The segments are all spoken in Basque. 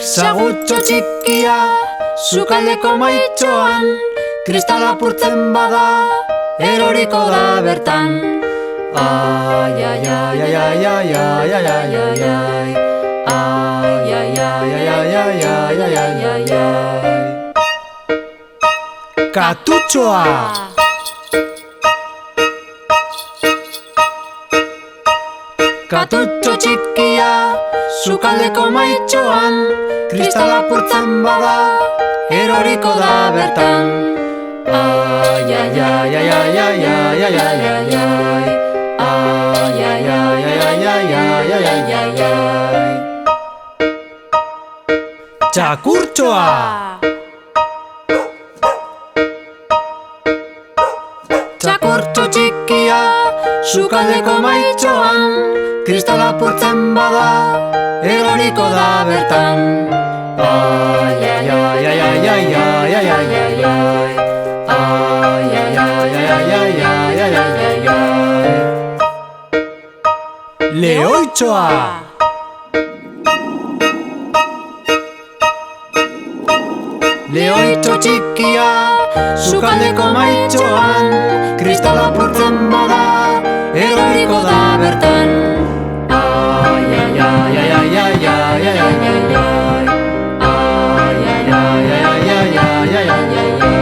Sagutxo txikia, sukaldeko maitxoan, kristala apurtzen bada, eroriko da bertan. Ai, ai, ai, ai, ai, ai, ai, ai, ai, ai, ai. Ai, ai, ai, ai, ai, ai, ai, ai, ai, ai, ai. Katutxoa! Katutxo txikia, sukaldeko maitxoan, kristala apurtzen bada, eroriko da bertan. Ai, ai, ai, ai, ai, ai, ai, ai, ai, ai, ai. Ai, ai, ai, ai, ai, ai, ai, ai, ai, ai, ai. Txakurtxoa! Txakurtxo txikia, sukaldeko maitxoan, kristala apurtzen bada, eroriko da bertan. Ai, ai, ai, ai, ai, ai, ai, ai, ai, ai, ai. Ai, ai, ai, ai, ai, ai, ai, ai, ai, ai. Lehoitxoa! Lehoitxo txikia, sukaldeko maitxoan, kristala apurtzen bada, eroriko da bertan. Ai, ai, ai, ai, ai, ai, ai, ai, ai, ai. Ai, ai, ai, ai, ai, ai, ai, ai, ai.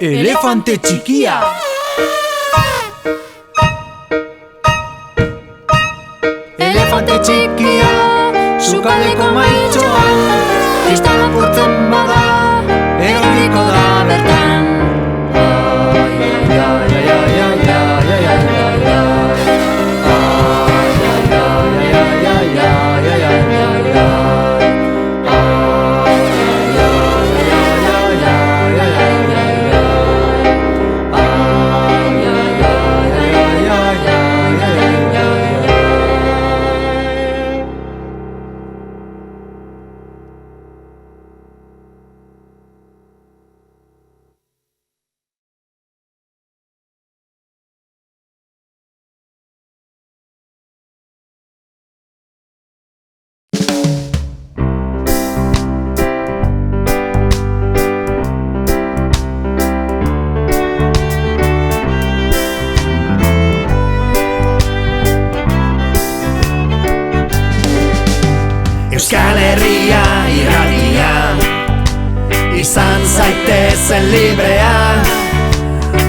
Elefante txikia! Elefante txikia, sukaldeko maitxoan, kristala apurtzen bada, eroriko da bertan. Ai, ai, ai, ai, ai, ai, ai, ai, ai, ai. Euskal Herria irratia, izan zaitezen librea,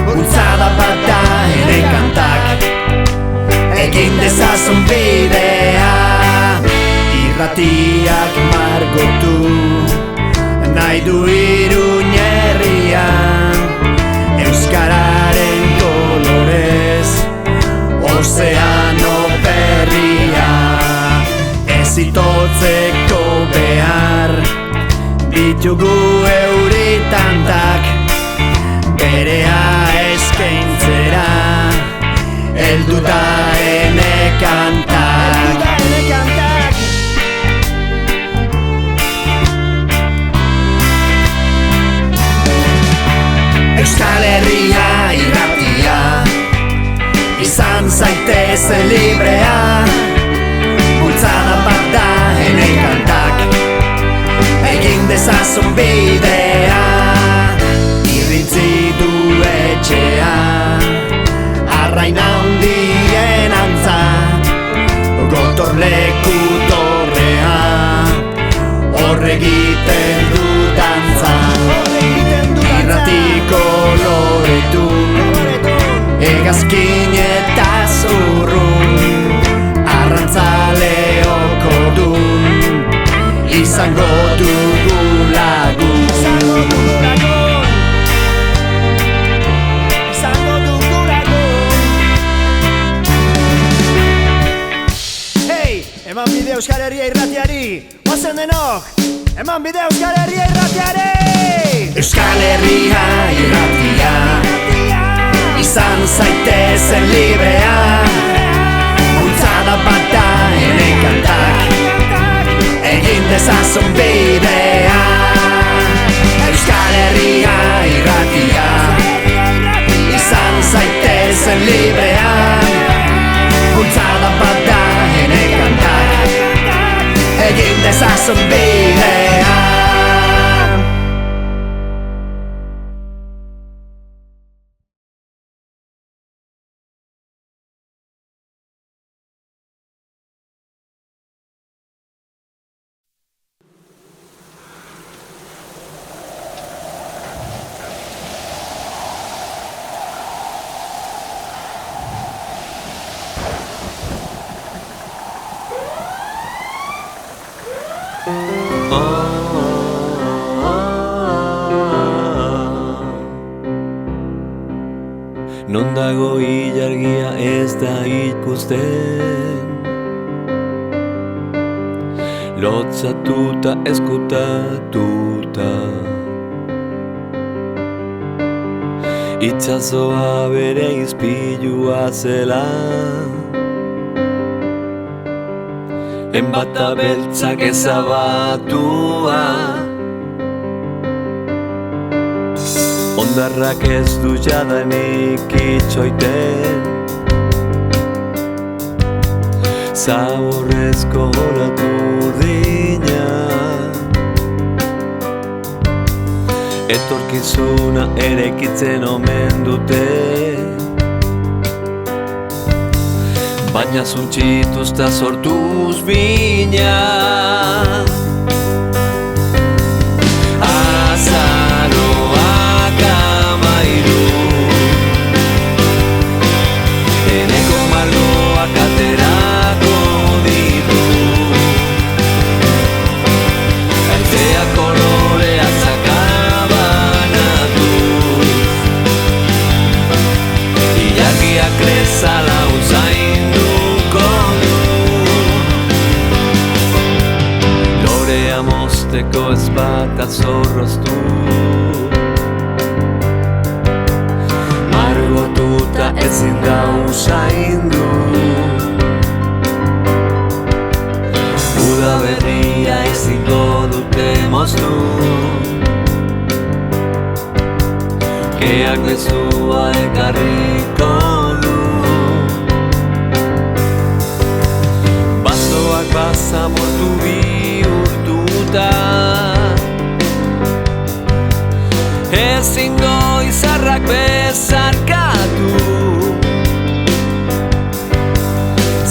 bultzada bat da ere kantak, egin dezazun bidea. Irratiak margotu nahi du Iruña herria, euskararen kolorez ozeano berria. Ezitotzeko behar ditugu euritantak, berea eskaintzera heldu da ene kantak. Euskal Herria irratia, izan zaitezen librea, bultzada bat da ene kantak, egin dezazun bidea. Irrintzi du etxea, arrain handien antza, gotorleku torrea, horregiten du dantza. Irratiko loretun, hegazkin eta zurrun, arrantzaleoko dun, izango dugu lagun. Hey, eman bide Euskal Herria irratiari, oazen denok, eman bide Euskal Herria irratiari! Euskal Herria irratia, izan zaitezen librea, bultzada bat da ene kantak, egin dezazun bidea. Euskal Herria irratia, izan zaitezen librea, bultzada bat da ene kantak, goazen bidean. Non dago ilargia ez da ikusten, lotzatuta eskutatuta, itsasoa bere izpilua zela, enbata beltzak ezabatua, ondarrak ez du jadanik itxoiten, zaborrezko horatu urdina, etorkizuna erekitzen omen dute, baina zuntxituz ta sortuz bina. Azaroak amairu, eneko margoak aterako ditu, haizea koloreak sakabanatu, ilargiak krezala usainduko du, lorea mozteko ez bat azorroztu, margotuta ezin da usaindu, uda berria ezingo dute moztu, keak bezua ekarriko du, bazoak basamortu bihurtuta, ezingo izarrak bezarkatu,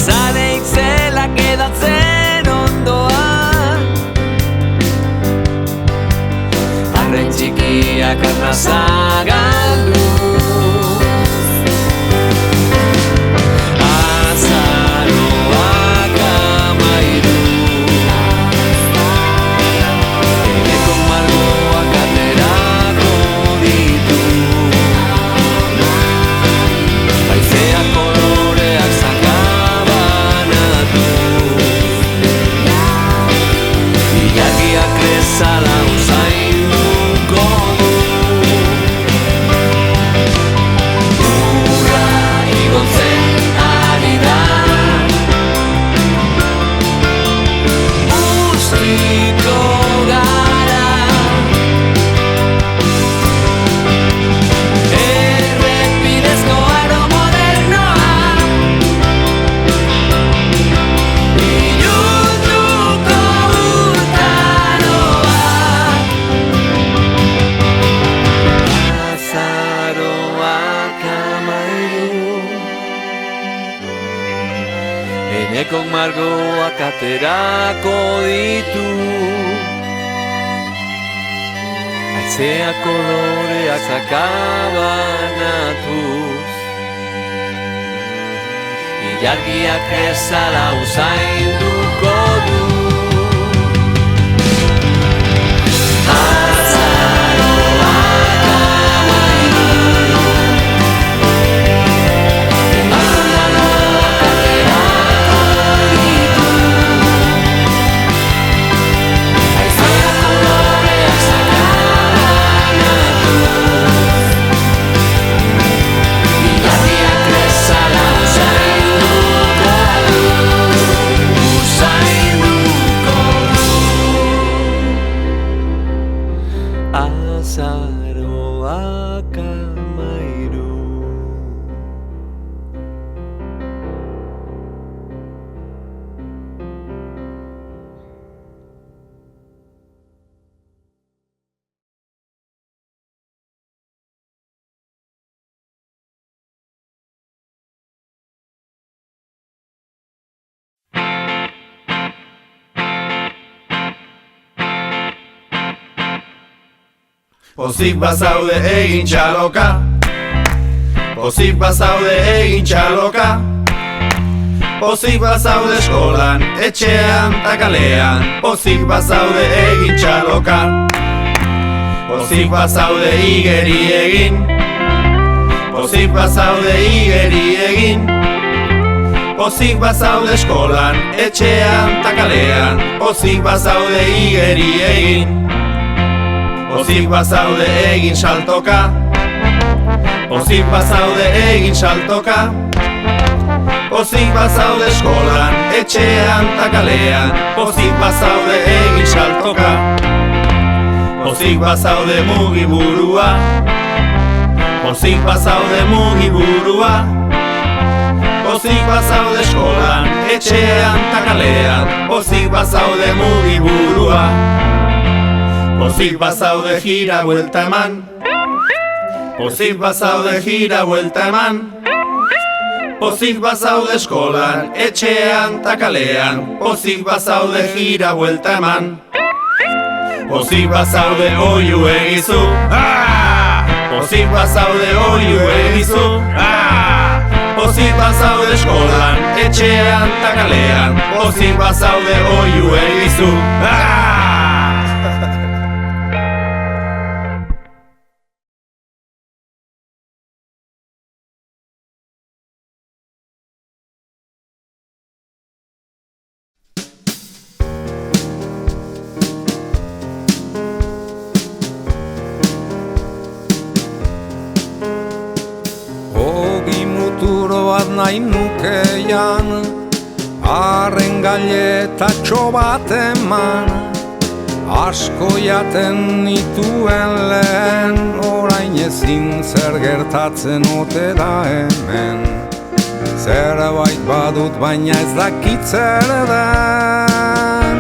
zareik zelak edatzen ondoan, arren txikiak arnazagaldu. Azaroak amairu, eneko margoak aterako ditu, haizea koloreak sakabanatu, ilargiak krezala usainduko du, urra igotzen ari da, bustiko gara, errepidezko aro modernoa, ilunduko urtaroa. Azaroak amairu, eneko margoak aterako ditu, haizea koloreak sakabanatuz, ilargiak krezala usainduko du. Azaroak amairu, eneko margoak aterako ditu, haizea koloreak sakabanatuz, ilargiak krezala usainduko du. Pozik bazaude egin txaloka, pozik bazaude egin txaloka, pozik bazaude eskolan, etxean ta kalean, pozik bazaude egin txaloka, pozik bazaude igeri egin, pozik bazaude igeri egin, pozik bazaude eskolan, etxean ta kalean, pozik bazaude igeri egin, pozik bazaude egin saltoka, pozik bazaude egin saltoka, pozik bazaude eskolan, etxean ta kalean, pozik bazaude egin saltoka, pozik bazaude mugiburua, pozik bazaude mugiburua, pozik bazaude eskolan, etxean ta kalean, pozik bazaude mugiburua, pozik bazaude gira buelta eman, pozik bazaude gira buelta eman, pozik bazaude eskolan, etxean ta kalean, pozik bazaude gira buelta eman, pozik bazaude oiu egizu, pozik bazaude oiu egizu, pozik bazaude eskolan, etxean ta kalean, pozik bazaude oiu egizu. Nahi nukeian, arren gailetatxo bat eman, asko jaten nituen lehen, orain ezin zer gertatzen ote da hemen. Zerbait badut baina ez dakit zer den,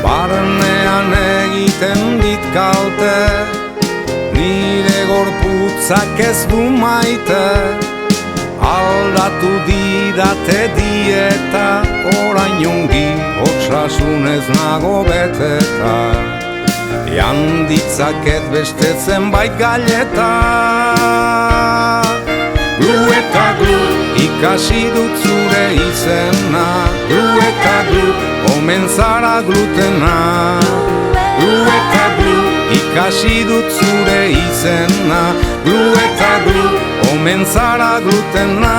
barnean egiten dit kalte, nire gorputzak ez du maite. Aldatu didate dieta, orain ongi otsasunez nago beteta. Jan ditzaket beste zenbait gaileta. Glu eta glu, ikasi dut zure izena. Glu eta glu, omen zara glutena. Glu eta glu, ikasi dut zure izena. Glu eta glu, omen zara glutena.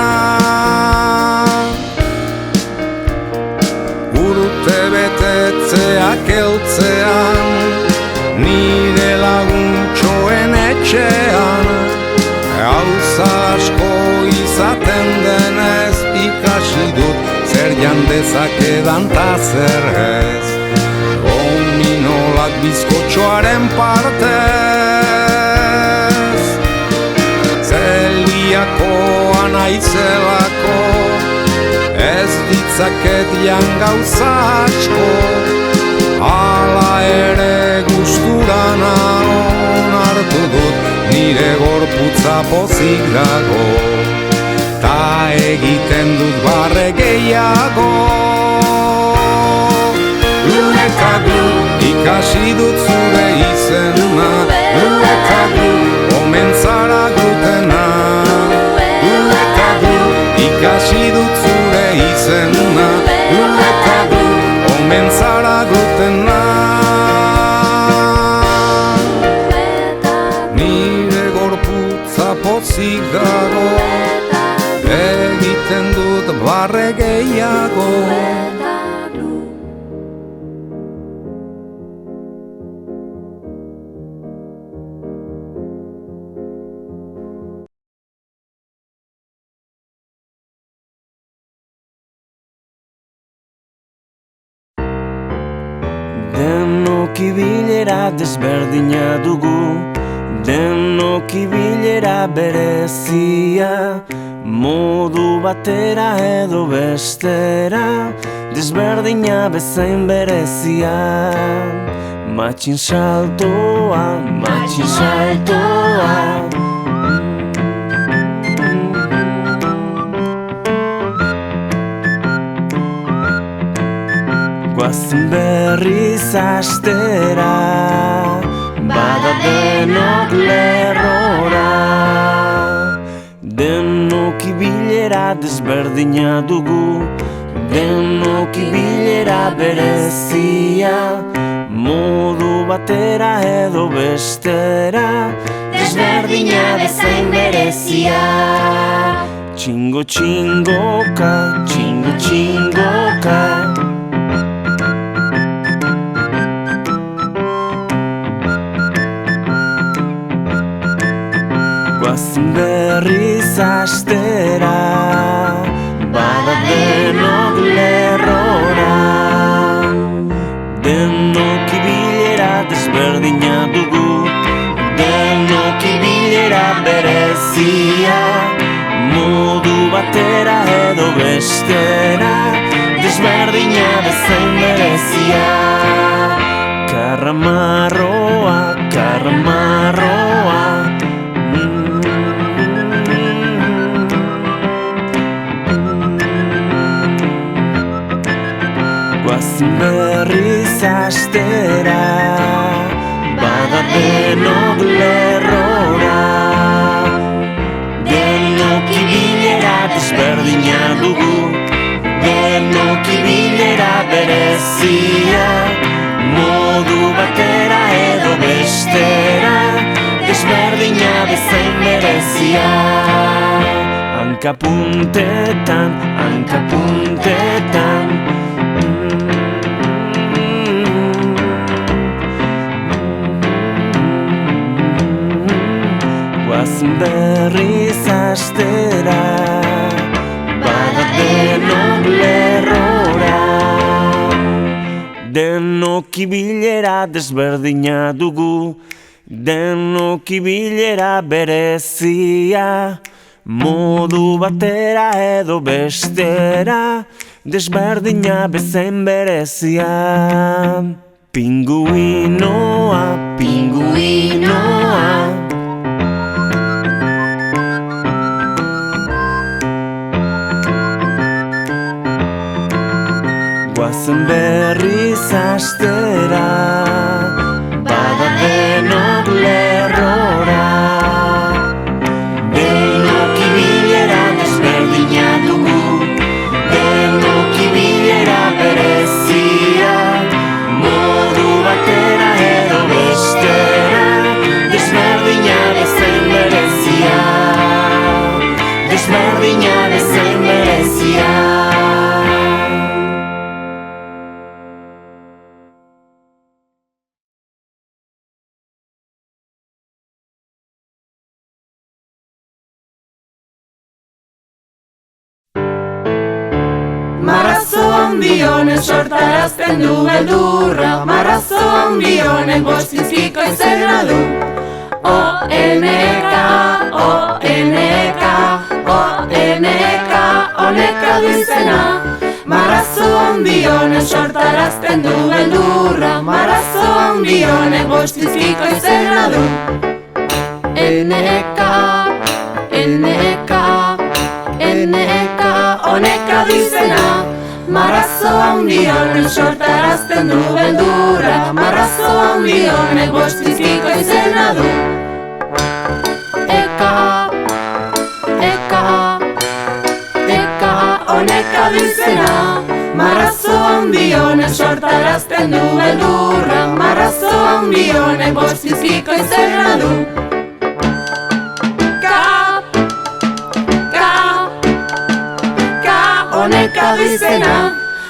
Urte betetzeak heltzean, nire laguntxoen etxean, gauza asko izaten denez, ikasi dut zer jan dezakedan ta zer ez. Gominolak bizkotxoaren partez, zeliakoa naizelako, ez ditzaket jan gauza asko, hala ere gustura nagon hartu dut, nire gorputza pozik dago, ta egiten dut barre gehiago. Glu eta glu, ikasi dut zure izena. Glu eta glu, omen zara glutena. Glu eta glu, ikasi dut zure izena. Glu eta glu, omen zara glutena. Nire gorputza pozik dago, egiten dut barre gehiago. Denok ibilera desberdina dugu, denok ibilera berezia, modu batera edo bestera, desberdina bezain berezia. Matxin saltoa, matxin saltoa. Guazen berriz astera, ibilera desberdina dugu, denok ibilera berezia, modu batera edo bestera, desberdina bezain berezia. Txingo txingoka, txingo txingoka, guazen berriz astera, bada denok lerrora. Denok ibilera desberdina dugu, denok ibilera berezia, modu batera edo bestera, desberdina bezain berezia. Karramarroa, karramarroa, guazen berriz astera, bada denok lerrora. Denok ibilera desberdina dugu, denok ibilera berezia, modu batera edo bestera, desberdina bezain berezia. Hankapuntetan, hankapuntetan, guazen berriz astera, bada denok lerrora. Denok ibilera desberdina dugu, denok ibilera berezia, modu batera edo bestera, desberdina bezain berezia. Pinguinoa, pinguinoa, guazen berriz astera, bada denok lerrora. Denok ibilera desberdina dugu, denok ibilera berezia, modu batera edo bestera, desberdina bezain berezia, desberdina bezain berezia. Marrazo handi honek sortarazten du beldurra, marrazo handi honek bostizpiko izena du. O-N-K, O-N-K, O-N-K, honeka du izena. Marrazo handi honek sortarazten du beldurra, marrazo handi honek bostizpiko izena du. N-K, N-K, N-K, honeka du izena. Marrazo handi honek sortarazten du beldurra, marrazo handi honek bostizpiko izena du. Eka, eka, eka, honeka du izena. Marrazo handi honek sortarazten du beldurra, marrazo handi honek bostizpiko izena du. Honeka du izena,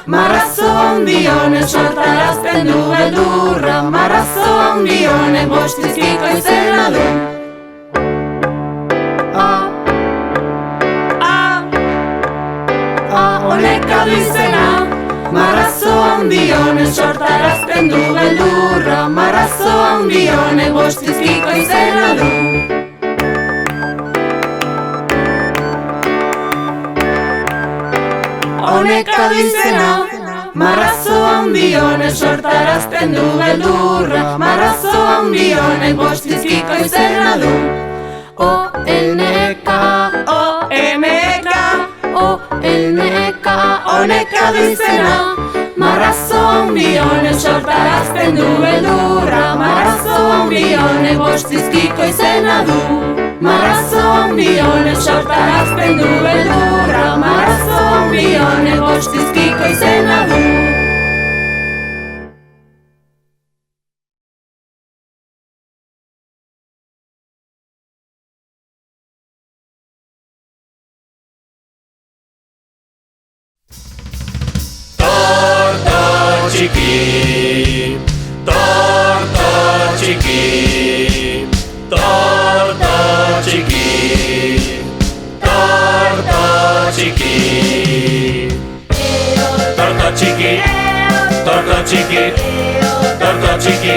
marrazo handi honek sortarazten du beldurra, marrazo handi honek bostizpiko izena du. Honeka du izena, marrazo handi honek sortarazten du beldurra, marrazo handi honek bostizpiko izena du. Honeka du izena, marrazo handi honek sortarazten du beldurra, marrazo handi honek bostizpiko izena du. O-N-K, O-N-K, O-N-K, honeka du izena. Marrazo handi honek sortarazten du beldurra, marrazo handi honek bostizpiko izena du. marrazo handi honek sortarazten du beldurra, marrazo handi honek bostizkiko izena du. Txiki, torto txiki, torto txiki, torto txiki, torto txiki, torto txiki, torto txiki,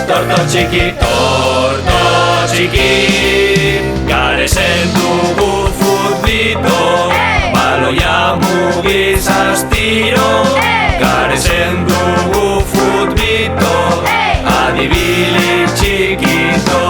torto txiki, torto txiki, garezen dugu futbito, baloia mugiz astiro. Garezen dugu futbito, adibili txikito.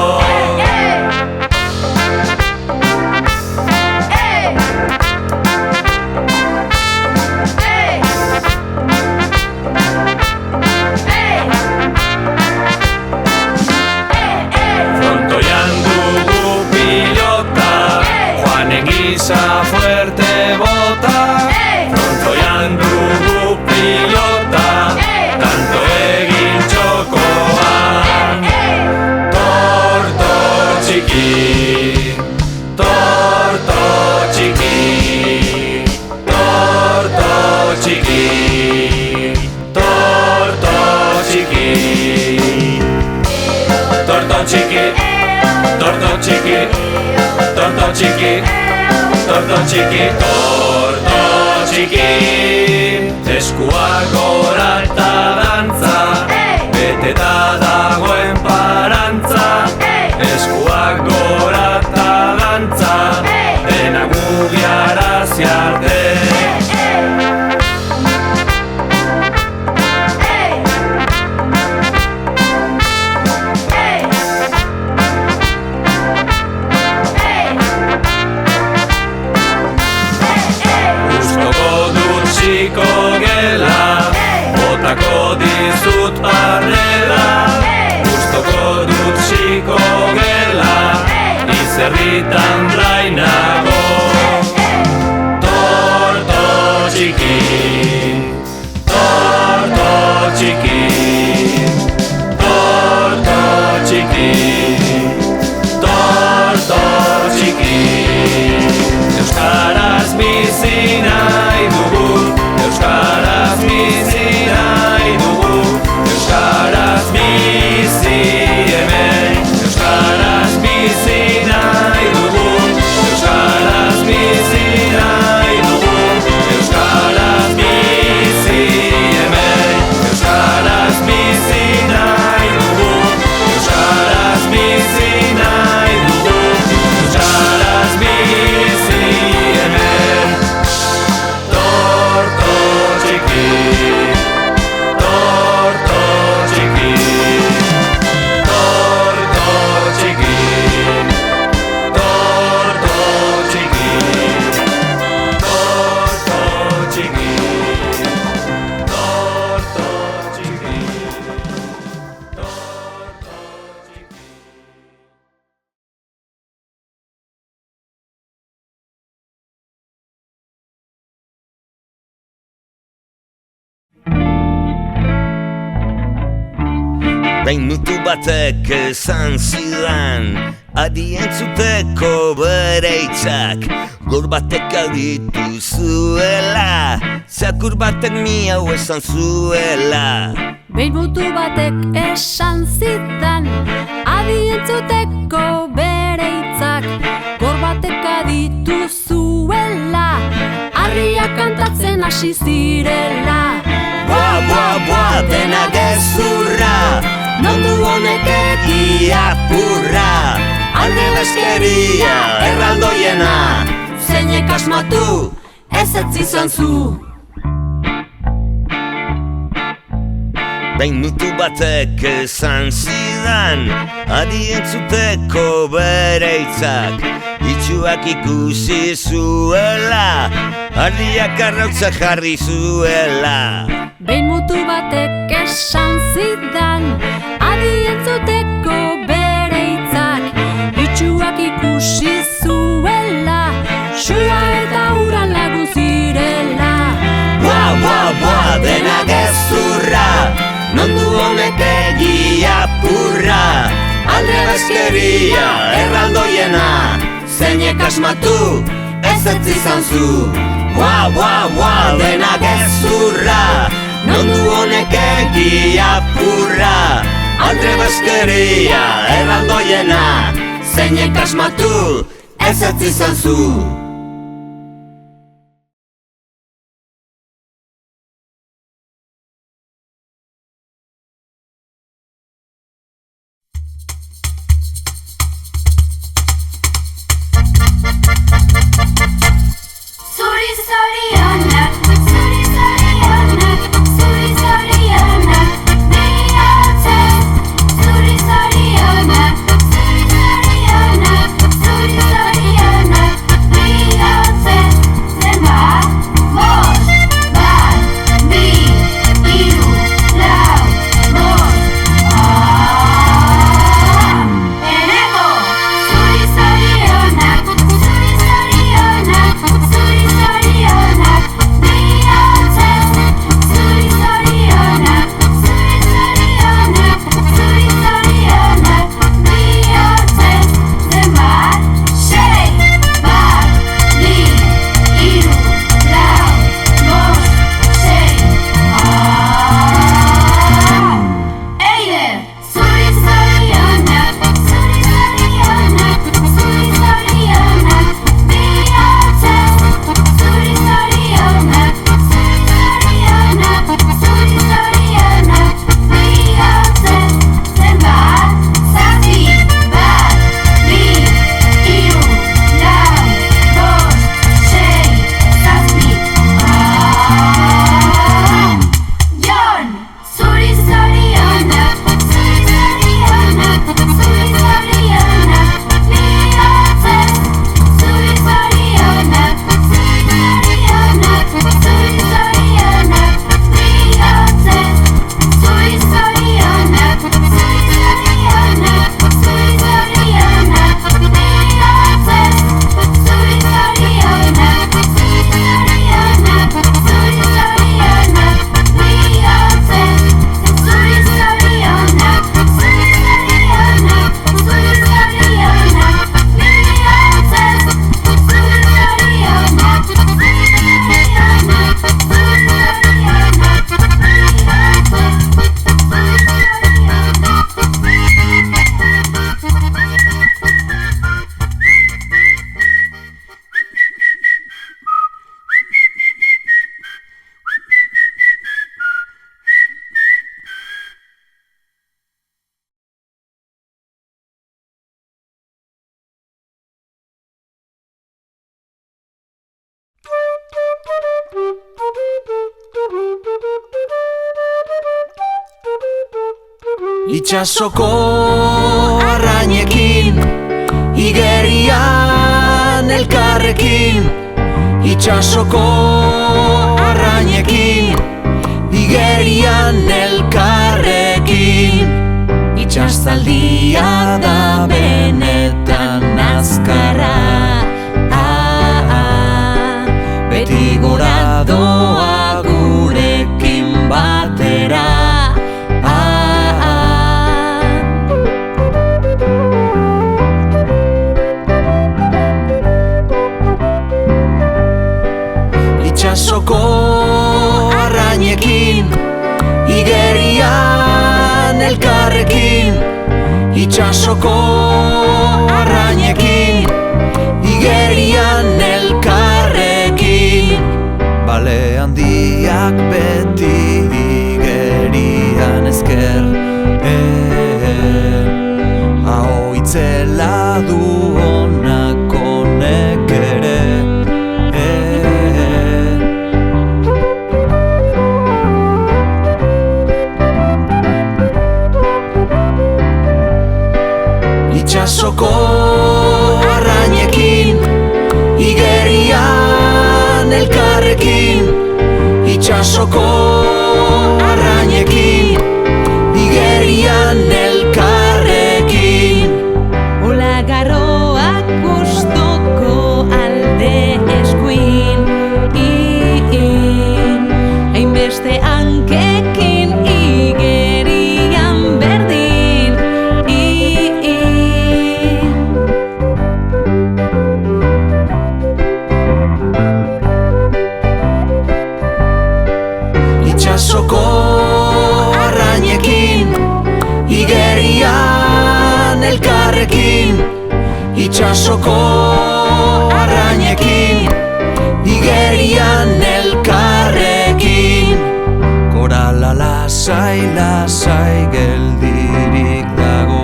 Frontoian dugu pilota, Juanen gisa fuerte bota. Frontoian dugu pilota, tanto egin txokoan. Torto txiki, torto txiki, torto txiki, torto txiki, torto txiki, torto txiki, torto txiki, torto txiki, torto txiki. Eskuak gora eta dantza, beteta dagoen parantza. Eskuak gora eta dantza, dena mugiarazi arte. Botako dizut barrela, gustoko dut xiko gela, izerritan blainago. Torto txiki, torto txiki, torto txiki, torto txiki. Euskaraz bizi nahi dugu, euskaraz bizi nahi dugu, euskaraz bizi hemen, euskaraz bizi nahi dugu, euskaraz bizi nahi dugu, euskaraz bizi hemen, euskaraz bizi nahi dugu, euskaraz bizi nahi dugu, euskaraz bizi hemen. Torto txiki, torto txiki, torto txiki, torto txiki, torto txiki, torto txiki, torto txiki. Behin mutu batek esan zidan, adi entzuteko bere hitzak. Gaur batek aditu zuela, zakur batek miau esan zuela. Behin mutu batek esan zidan, adi entzuteko bere hitzak. Gaur batek aditu zuela, harriak kantatzen hasi zirela. Boa, boa, boa, dena gezurra, nondu honek egia purra. Alde beskeria, erraldoiena, zeinek asmatu, ez izan zu. Behin mutu batek esan zidan, adi entzuteko bere hitzak. Itxuak ikusi zuela, ardiak arrautza jarri zuela. Behin mutu batek esan zidan, adi entzuteko bere hitzak. Itxuak ikusi ikusi zuela, sua eta uran lagun zirela. Boa, boa, boa, dena gezurra, nondu honek egia purra. Alde bezkeria erraldoiena, zeinek asmatu ez izan zu. Boa, boa, boa, dena gezurra, nondu honek egia purra. Alde bezkeria erraldoiena, zeinek asmatu ez izan zu. Itsasoko arrainekin, igerian elkarrekin. Itsasoko arrainekin, igerian elkarrekin. Itsastaldia da benetan azkarra, beti gora doa gurekin batera. Itsasoko arrainekin, igerian elkarrekin. Itsasoko arrainekin, igerian elkarrekin. Bale handiak beti igerian ezker, hau itzela du honak honek ere. Itsasoko arrainekin, igerian elkarrekin. Itsasoko arrainekin, igerian elkarrekin. Olagarroak hankekin igerian berdin Itxasoko arrainekin igerian elkarrekin Itxasoko arrainekin igerian elkarrekin Korala lasai lasai geldirik dago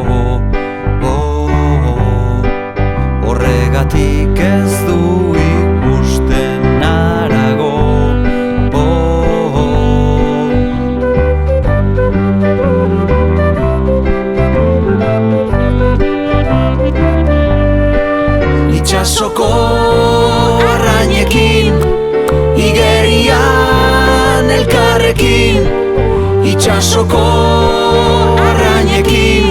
Horregatik ez du ikusten harago Itxasoko arrainekin igerian elkarrekin Itxasoko arrainekin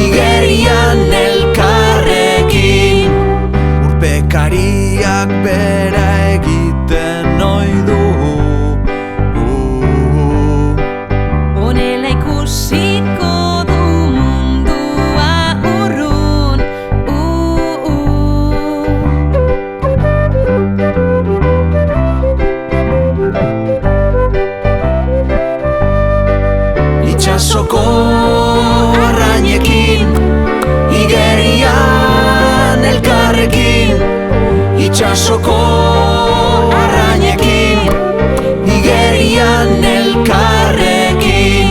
igerian elkarrekin Urpekariak bera egiten ohi du Honela ikusiko du mundua urrun Itxasoko arrainekin igerian elkarrekin Itxasoko arrainekin igerian elkarrekin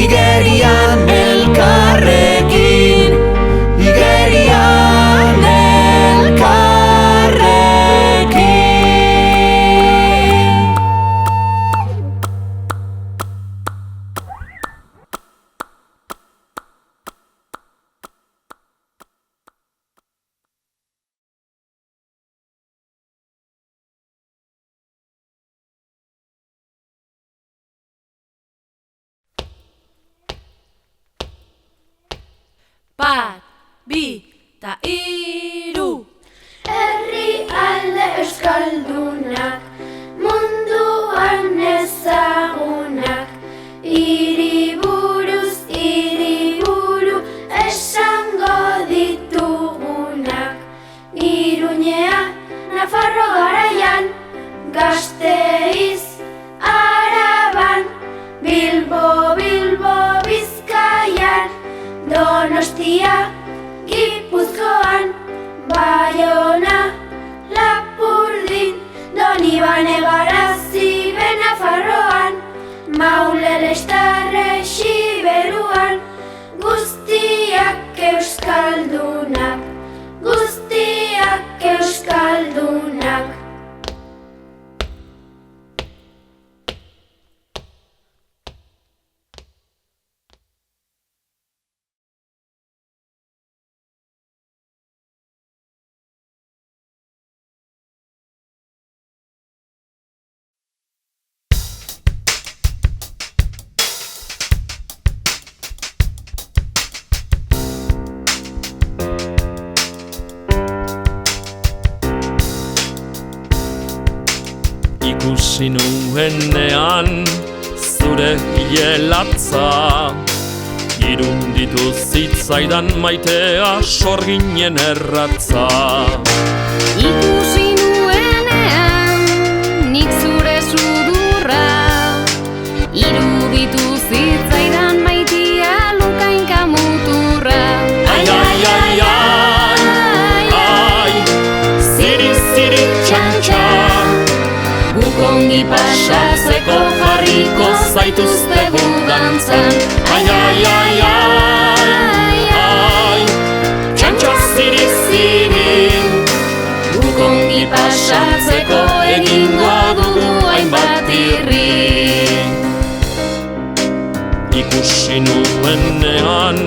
Igerian elkarrekin Igerian elkarrekin Bat, bi, ta hiru. Herri alde euskaldunak, munduan ezagunak, hiriburuz hiriburu esango ditugunak. Iruñea, Nafarro garaian, Gasteiz, Araban, Bilbo, Bizkaian, Donostia, Gipuzkoan, Baiona, Lapurdin, Donibane Garazi, Nafarroan, Maulel Estarre, Xiberuan, guztiak euskaldunak, guztiak euskaldunak. Ikusi nuenean zure hielatza Irunditu zitzaidan maitea sorginen erratza Ikusi nuenean nik zure sudurra Iruditu zitzaidan maitea lukainka muturra Ai, ai, ai, ai, ai, ziri, ziri, txantxa Ongi pasatzeko jarriko zaituztegu dantzan Ai, ai, ai, ai, ai, txantxa ziri, ziri Guk ongi pasatzeko egingo dugu hainbat irri Ikusi nuenean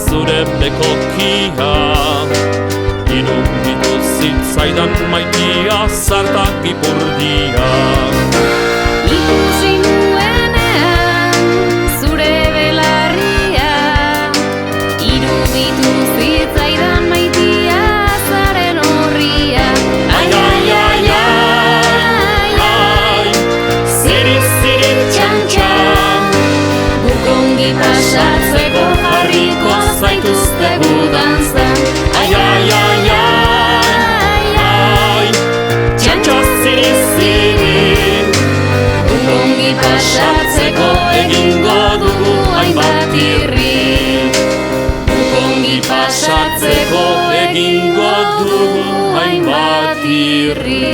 zure bekokia Iruditu zitzaidan maitia zartak ipurdia Ikusi nuenean zure belarria Iruditu zitzaidan maitia zaren horria Ai, ai, ai, ai, ai, ziri, ziri, pasatzeko egingo dugu hainbat irri. Ongi pasatzeko egingo dugu hainbat irri.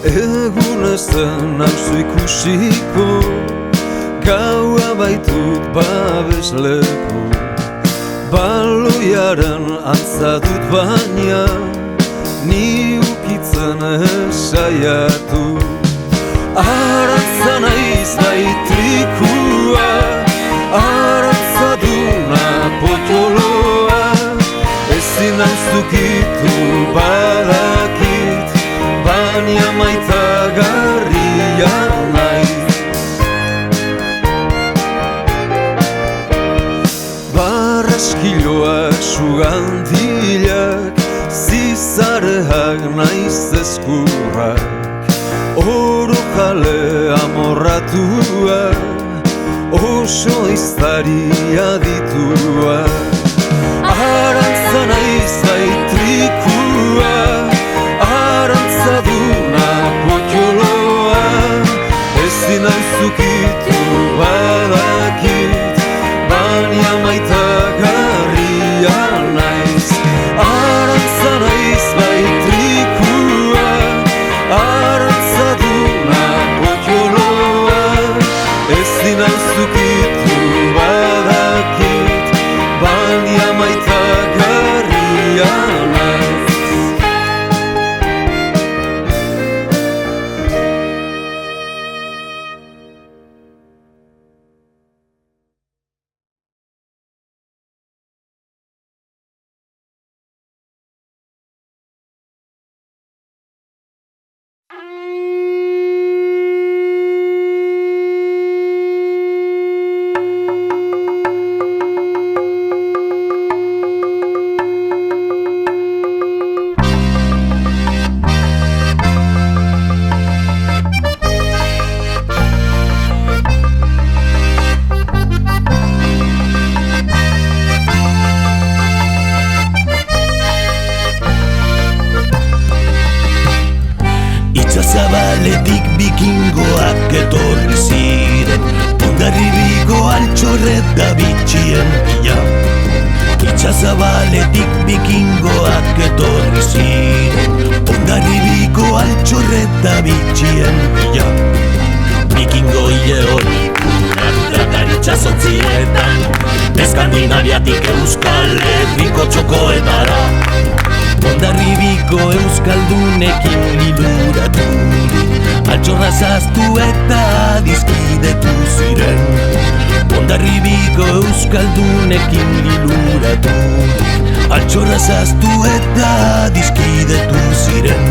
Egun ez den hauzu ikusiko, gaua baitut babesleko. Baloiaren antza dut baina, ni ukitzen esaiatu. Arantza naiz baitrikua, arantza duna potoloa, ezin auzukitu badakit, baina maitagarria naiz. Barraskiloak sugantilak, zizareak naiz ezkurrak, oro jale amorratua, oso iztaria ditua. Arantza naiz baitrikua, arantza duna potoloa, ezin auzukitu badakit, baina maitagarria naiz. Arantza naiz baitrikua, arantza duna potoloa, ezin auzukitu badakit, baina maitagarria naiz. Zabaletik bikingoak etorri ziren, Hondarribiko altxorreta bitxien bila. Itxazabaletik bikingoak etorri ziren, Hondarribiko altxorreta bitxien bila. Bikingo hile hori naturak itxasotzietan, Eskandinaviatik Euskal Herriko txokoetara, Hondarribiko euskaldunekin liluratu, altxorra zaztu eta dizkidetu ziren. Hondarribiko euskaldunekin liluratu, altxorra zaztu eta dizkidetu ziren.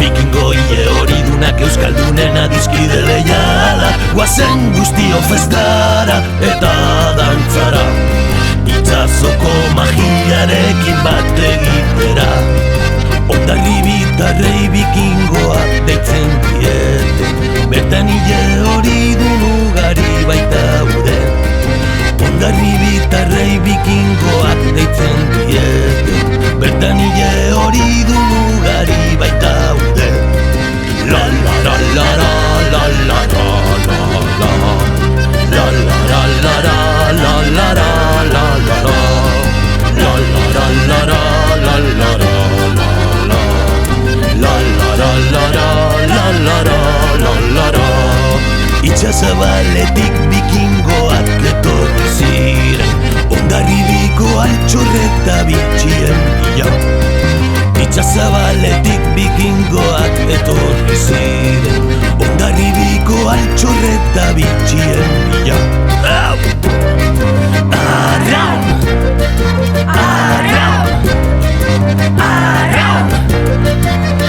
Bikingo hile hori dunak euskaldunen adizkide leiala, guazen guztio festara eta dantzara, Itzazoko magiarekin bat egitera. Hondarribitarrei bikingoak deitzen diete, bertan hile hori dun ugari baitaude. Hondarribitarrei bikingoak deitzen diete, bertan hile hori dun ugari baitaude. La la la la la la la la la la la la la la la la la la la la. La la la la la la la la la la la. Itxazabaletik bikingoak etorri ziren, Hondarribiko altxorreta bitxien bila. Itxazabaletik bikingoak etorri ziren, Hondarribiko altxorreta bitxien bila. Arraun! Arraun! Arraun!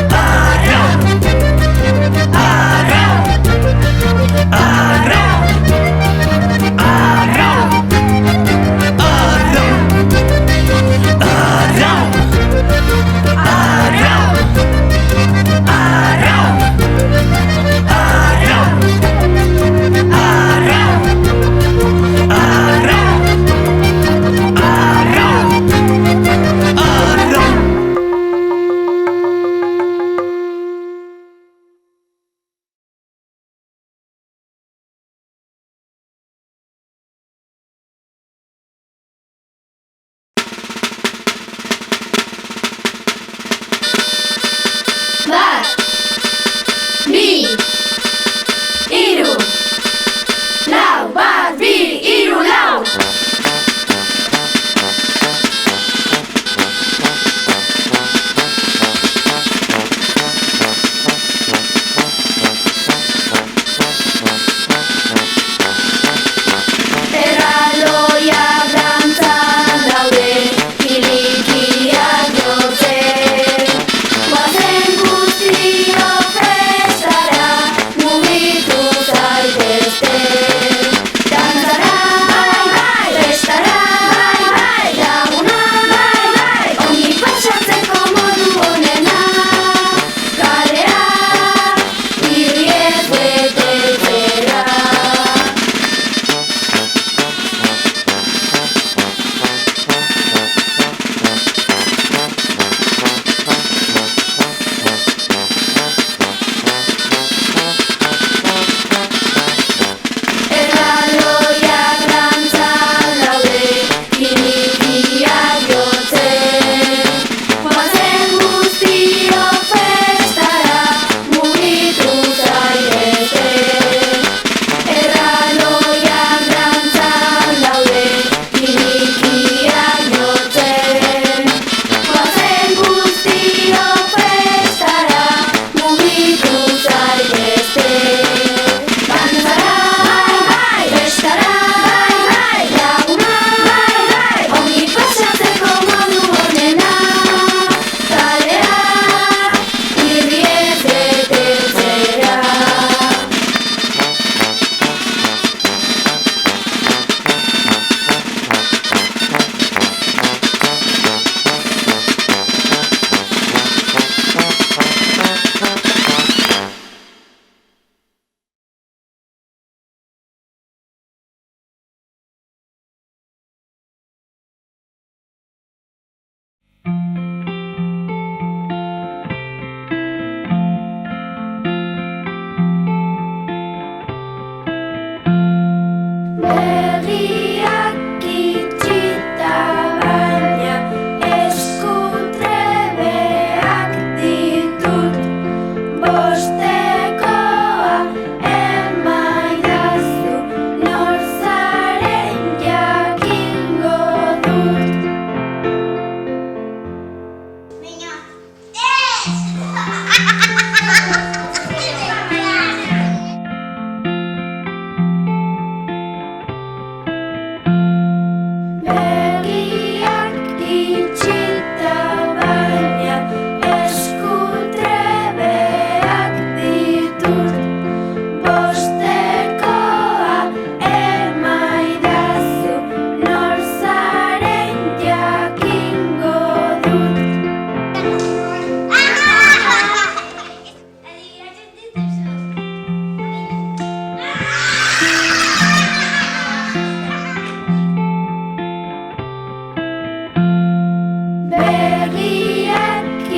Arraun! Arraun! Arraun! Arraun! Arraun! Arraun!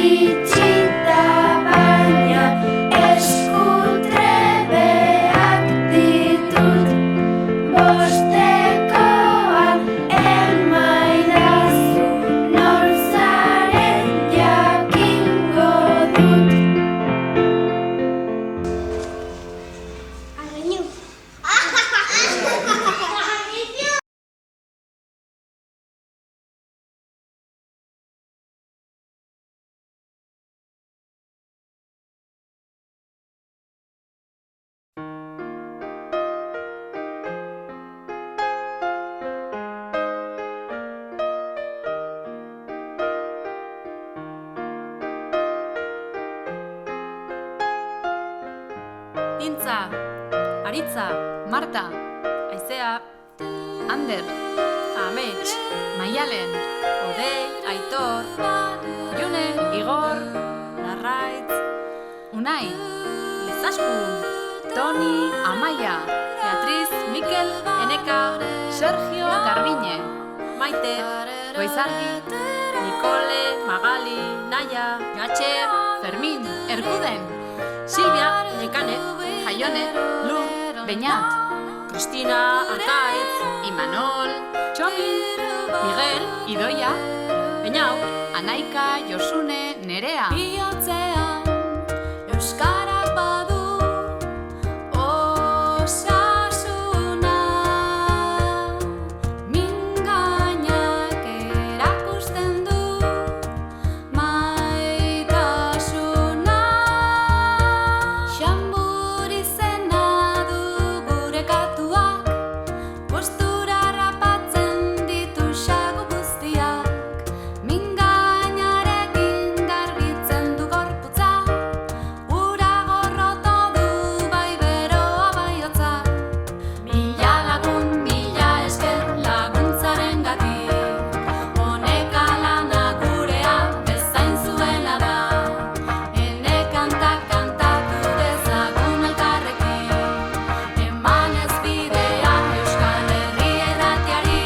itxita baina eskutrebeak ditut. Bostekoan emaidazu nor zaren jakingo dut. Arreñu. Intza, Aritza, Marta, Aizea, Ander, Amets, Maialen, Odei, Aitor, June, Igor, Larraitz, Unai, Lizaskun, Toni, Amaia, Beatriz, Mikel, Eneka, Sergio, Garbine, Maite, Goizargi, Nicole, Magali, Naia, Gatxe, Fermin, Erkuden, Silvia, Nekane, Jaione, Lur, Beñat, Cristina, Arkaitz, Imanol, Txomin, Miguel, Idoia, Beñau, Anaika, Josune, Nerea. Iotzean, Euskarak badu, osasuna, mingainak erakusten du, maitasuna. Xambur izena du gure katuak, postura rapatzen ditu xagu guztiak, mingainarekin garbitzen du gorputza, ura gorroto du bai beroa bai hotza. Mila lagun, mila esker laguntzarengatik, honeka lana gurea bezain zuena da. Ene kantak kantatu dezagun elkarrekin, emanez bidea Euskal Herri Irratiari.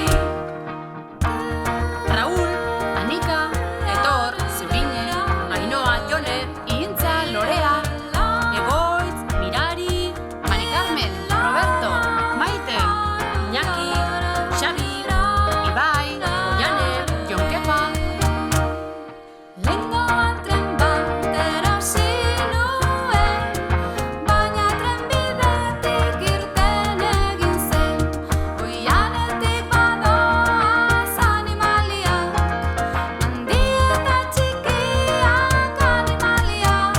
Raúl, Anika, Etor, Zurine, Ainhoa, Jone, Intza, Lorea, Egoitz, Mirari, Mari Carmen, Roberto, Maite, Iñaki, Xabi, Ibai, Oiane, Jonkepa. Lehengoan tren bat erosi nuen, baina trenbidetik irten egin zen. Oianetik badoaz animaliak, handi eta txikiak animaliak.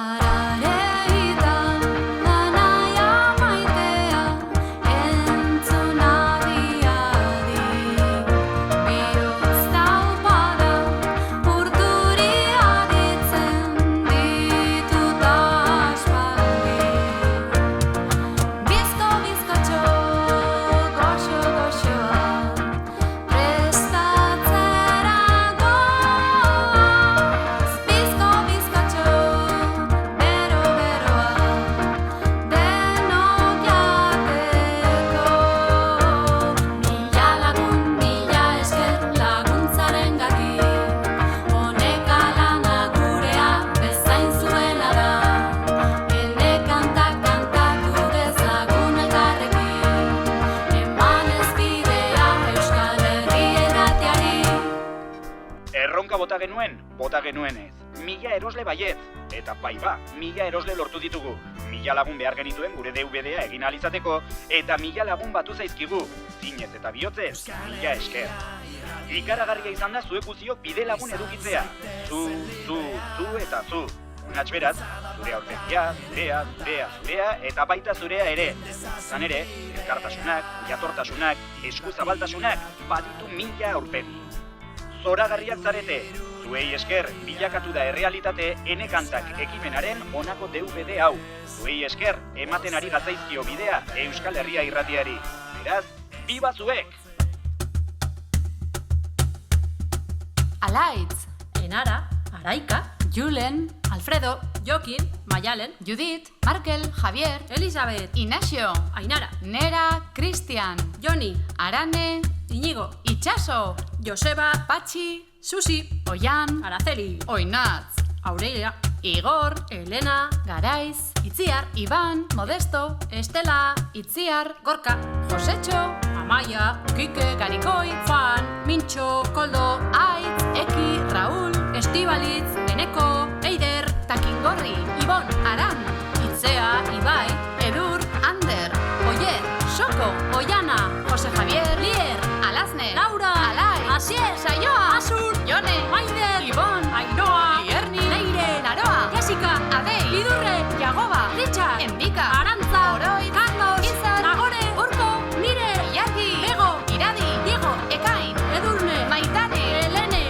Arareitan anaia maitea, entzun adi-adi. Bihotz taupada, urduri aditzen ditut aspaldi. Bizko bizkotxo, goxo-goxoa, prestatzera goaz. Bizko bizkotxo, bero-beroa, denok jateko. Mila lagun, mila esker laguntzarengatik, honeka lana gurea bezain zuena da. Ene kantak kantatu dezagun elkarrekin, emanez bidea Euskal Herri Irratiari. Erronka bota genuenez. 1000 erosle baietz. Eta bai ba, 1000 erosle lortu ditugu. 1000 lagun behar genituen gure DVD-a egin ahal izateko, eta 1000 lagun batu zaizkigu. Zinez eta bihotzez, 1000 esker. Ikaragarria izan da zuek guztiok bide lagun edukitzea. Zu eta zu. Natx beraz, zure aurpegia, zurea, eta baita zurea ere. Izan ere, elkartasunak, jatortasunak, eskuzabaltasunak, baditu 1000 aurpegi. Zoragarriak zarete, zuei esker bilakatu da errealitate Ene Kantak ekimenaren honako DVD hau. Zuei esker ematen ari gatzaizkio bidea Euskal Herria Irratiari. Beraz, biba zuek! Alaitz, Enara, Araika, Julen, Alfredo, Jokin, Maialen, Judit, Markel, Javier, Elizabeth, Ignacio, Ainara, Nera, Cristian, Joni, Arane, Iñigo, Itxaso, Joseba, Patxi, Susi, Oian, Araceli, Oinatz, Aurelia, Igor, Elena, Garaiz, Itziar, Iban, Modesto, Estela, Itziar, Gorka, Josetxo, Amaia, Kike, Garikoi, Juan, Mintxo, Koldo, Aitz, Eki, Raúl, Estibalitz, Eneko, Eider, Takingorri, Ibon, Aran, Itzea, Ibai, Edur, Ander, Oyer, Soko, Oiana, Jose Javier, Lier, Alazne, Laura, Alai, Asier, Saioa, Asur, Jone, Maider, Ibon, Ainhoa, Ierni, Leire, Naroa, Jessica, Adei, Lidurre, Jagoba, Richard, Enbika, Arantza, Oroi, Carlos, Izar, Nagore, Urko, Mire, Iargi, Bego, Iradi, Diego, Ekain, Edurne, Maitane, Elene.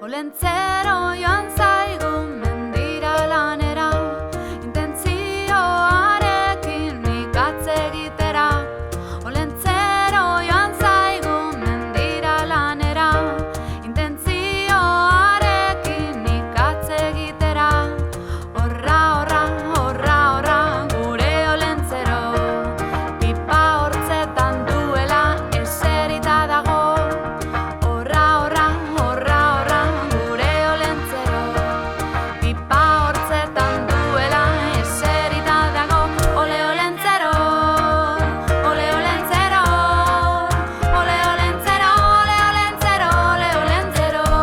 Olentzero joan zaigu mendira lanera, intentzioarekin ikatz egitera. Olentzero joan zaigu mendira lanera, intentzioarekin ikatz egitera. Horra, horra, horra, horra, gure olentzero, pipa hortzetan duela eserita dago. Horra, horra, horra, horra, gure olentzero, pipa hortzetan duela eserita dago. Ole olentzero, ole olentzero, ole olentzero, ole olentzero, ole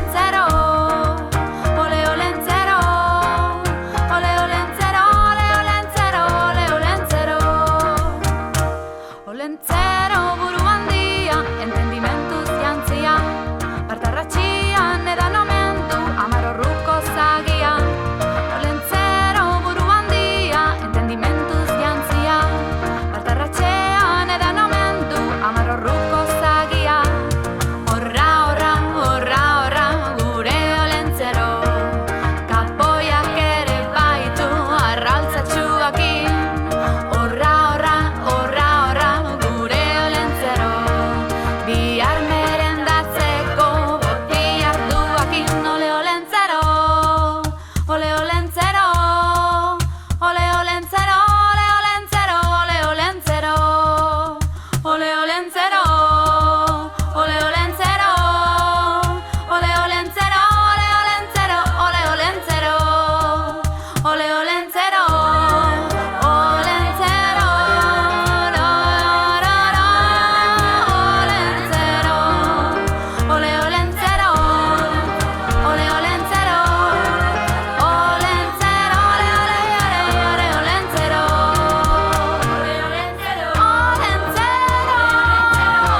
olentzero, ole olentzero, ole olentzero, ole olentzero, ole olentzero, ole olentzero. Olentzero buru handia, entendimenduz jantzia, bartarratxian edan omendu, amar orruko zagia. Olentzero buru handia, entendimenduz jantzia, bartarratxean edan omendu, amar orruko zagia. Horra, horra, horra, horra, gure olentzero, kapoiak ere baitu arraltzatxuakin. Horra, horra, horra, horra, gure olentzero, bihar merendatzeko boti hartuakin. Ole olentzero, ole olentzero, ole olentzero, ole olentzero, ole olentzero, ole olentzero, ole olentzero, ole olentzero, ole olentzero, ole olentzero, ole olentzero, olentzero, ra, ra, ra, olentzero, ole olentzero, ole olentzero, olentzero, ole, ole, ole,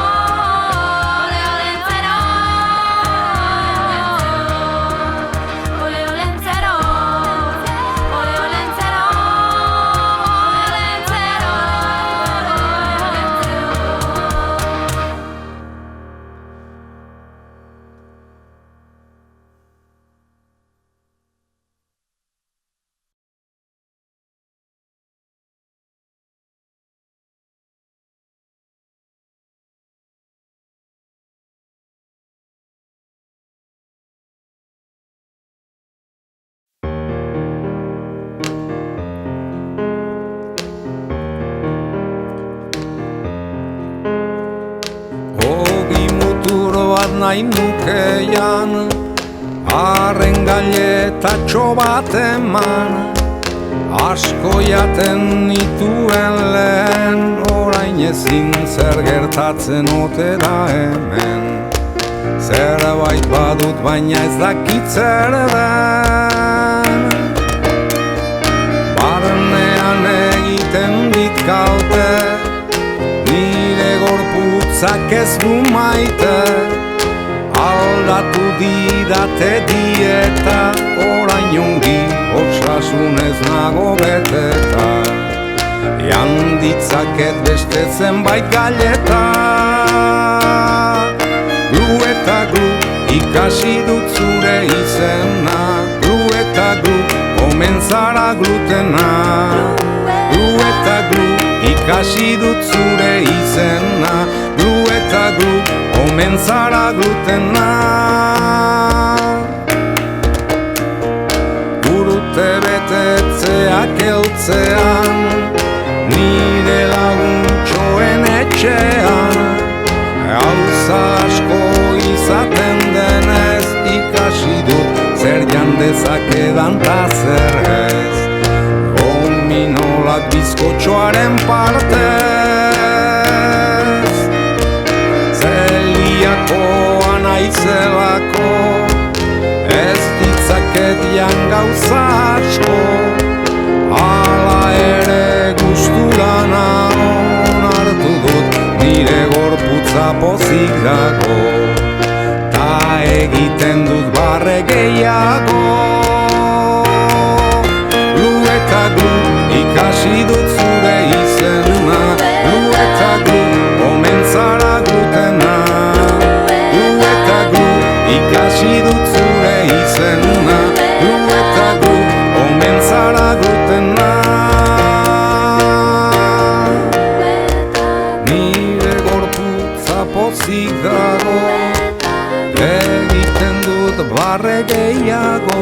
olentzero, ole olentzero, olentzero, ole olentzero, ole olentzero, ole olentzero, Ogi muturo bat nahi nukean, arren gailetatxo bat eman. Asko jaten nituen lehen, orain ezin zer gertatzen ote da hemen. Zerbait badut baina ez dakit zer den. Barnean egiten dit kalte, nire gorputzak ez du maite. Aldatu didate dieta, orain ongi osasunez nago beteta. Ean ditzaket beste zenbait galeta. Glu eta glu, ikasi dut zure izena. Glu eta glu, omen zara glutena. Glu eta glu, ikasi dut zure izena. Glu eta glu, omen zara glutena. Urte betetzeak eltzean, nire laguntxoen etxean. Gauza asko izaten denez, ikasi dut zer jandezakedan ta zer ez. Gominolak bizkotxoaren partez, zeliakoa naizelako, ez ditzaket jan gauza asko. Hala ere gustura nagon hartu dut, nire gorputza pozik dago. Ta egiten dut barre gehiago. Glu eta glu, ikasi dut zure izena. Glu eta glu, omen zara glutena. Glu eta glu, ikasi dut zure izena. Glu eta glu, omen zara glutena. Nire gorputza pozik dago, egiten dut barre gehiago.